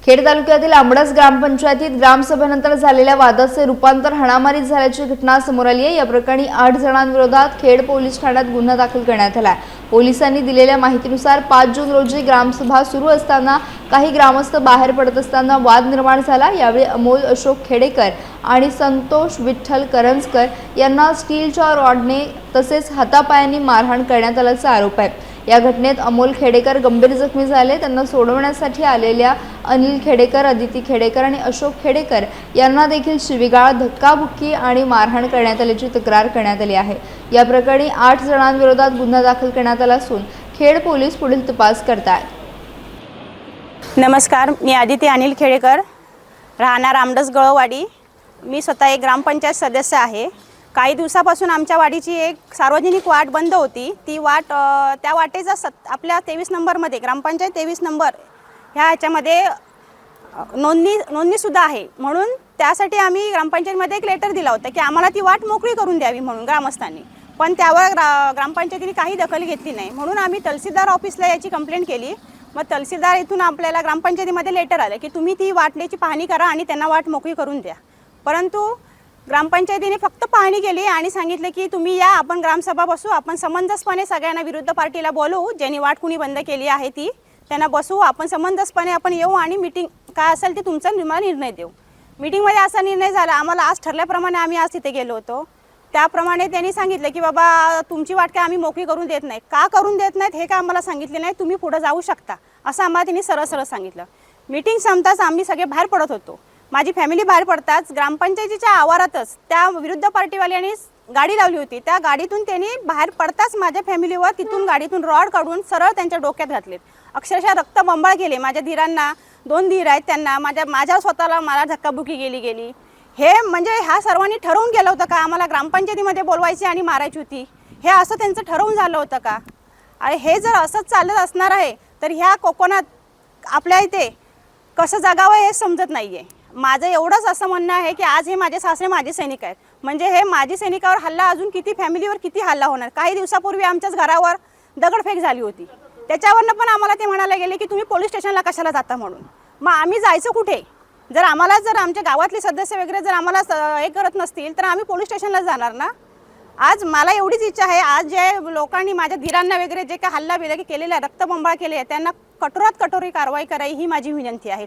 खेड तालुक्यातील आंबडस ग्रामपंचायतीत ग्रामसभेनंतर झालेल्या वादाचे रूपांतर हाणामारीत झाल्याची घटना समोर आली आहे। या प्रकरणी 8 जणांविरोधात खेड पोलीस ठाण्यात गुन्हा दाखल करण्यात आला आहे। पोलिसांनी दिलेल्या माहितीनुसार 5 जून रोजी ग्रामसभा सुरू असताना काही ग्रामस्थ बाहेर पडत असताना वाद निर्माण झाला। यावेळी अमोल अशोक खेडेकर आणि संतोष विठ्ठल करंजकर यांना स्टीलच्या रॉडने तसेच हातापायांनी मारहाण करण्यात आल्याचा आरोप आहे। या घटनेत अमोल खेडेकर गंभीर जखमी झाले। त्यांना सोडवण्यासाठी आलेल्या अनिल खेडेकर, अदिती खेडेकर आणि अशोक खेडेकर यांना देखील शिवीगाळ, धक्काबुक्की आणि मारहाण करण्यात आल्याची तक्रार करण्यात आली आहे। या प्रकरणी 8 जणांविरोधात गुन्हा दाखल करण्यात आला असून खेड पोलीस पुढील तपास करत आहेत। नमस्कार, मी अदिती अनिल खेडेकर, राहणार आंबडस गळवाडी। मी स्वतः एक ग्रामपंचायत सदस्य आहे। काही दिवसापासून आमच्या वाडीची एक सार्वजनिक वाट बंद होती। ती वाट त्या वाटेचा आपल्या 23 नंबरमध्ये ग्रामपंचायत 23 नंबर ह्याच्यामध्ये नोंदणीसुद्धा आहे। म्हणून त्यासाठी आम्ही ग्रामपंचायतीमध्ये एक लेटर दिला होता की आम्हाला ती वाट मोकळी करून द्यावी म्हणून ग्रामस्थांनी, पण त्यावर ग्रामपंचायतीने काही दखल घेतली नाही। म्हणून आम्ही तहसीलदार ऑफिसला याची कंप्लेंट केली। मग तहसीलदार इथून आपल्याला ग्रामपंचायतीमध्ये लेटर आलं की तुम्ही ती वाटण्याची पाहणी करा आणि त्यांना वाट मोकळी करून द्या। परंतु ग्रामपंचायतीने फक्त पाहणी केली आणि सांगितले की तुम्ही या, आपण ग्रामसभा बसू, आपण समंजसपणे सगळ्यांना विरुद्ध पार्टीला बोलवू, ज्यांनी वाट कुणी बंद केली आहे ती त्यांना बसवू, आपण समंजसपणे आपण येऊ आणि मीटिंग काय असेल ते तुमचा निर्णय देऊ। मीटिंगमध्ये असा निर्णय झाला, आम्हाला आज ठरल्याप्रमाणे आम्ही आज तिथे गेलो होतो। त्याप्रमाणे त्यांनी सांगितलं की बाबा तुमची वाट काय आम्ही मोकळी करून देत नाही, का करून देत नाहीत हे काय आम्हाला सांगितले नाही, तुम्ही पुढे जाऊ शकता असं आम्हाला त्यांनी सरळ सरळ सांगितलं। मीटिंग संपताच आम्ही सगळे बाहेर पडत होतो। माझी फॅमिली बाहेर पडताच ग्रामपंचायतीच्या आवारातच त्या विरुद्ध पार्टीवाल्यांनी गाडी लावली होती। त्या गाडीतून त्यांनी बाहेर पडताच माझ्या फॅमिलीवर तिथून गाडीतून रॉड काढून सरळ त्यांच्या डोक्यात घातलेत। अक्षरशः रक्तबंबाळ केले। माझ्या धीरांना 2 धीर आहेत, त्यांना माझ्या स्वतःला मला धक्काबुक्की गेली। हे म्हणजे ह्या सर्वांनी ठरवून केलं होतं का आम्हाला ग्रामपंचायतीमध्ये बोलवायची आणि मारायची होती? हे असं त्यांचं ठरवून झालं होतं का? आणि हे जर असंच चालत असणार आहे तर ह्या कोकणात आपल्या इथे कसं जगावं हे समजत नाही आहे। माझं एवढंच असं म्हणणं आहे की आज हे माझे सासरे माझे सैनिक आहेत, म्हणजे हे माझी सैनिकावर हल्ला अजून किती फॅमिलीवर किती हल्ला होणार। काही दिवसापूर्वी आमच्याच घरावर दगडफेक झाली होती, त्याच्यावरनं पण आम्हाला ते म्हणायला गेले की तुम्ही पोलीस स्टेशनला कशाला जाता म्हणून। मग आम्ही जायचं कुठे? जर आमच्या गावातले सदस्य वगैरे जर आम्हाला हे करत नसतील तर आम्ही पोलीस स्टेशनला जाणार ना। आज मला एवढीच इच्छा आहे, आज जे लोकांनी माझ्या धीरांना वगैरे जे काही हल्ला केलेला, रक्तबंबाळ केले, त्यांना कठोरात कठोर कारवाई करावी ही माझी विनंती आहे।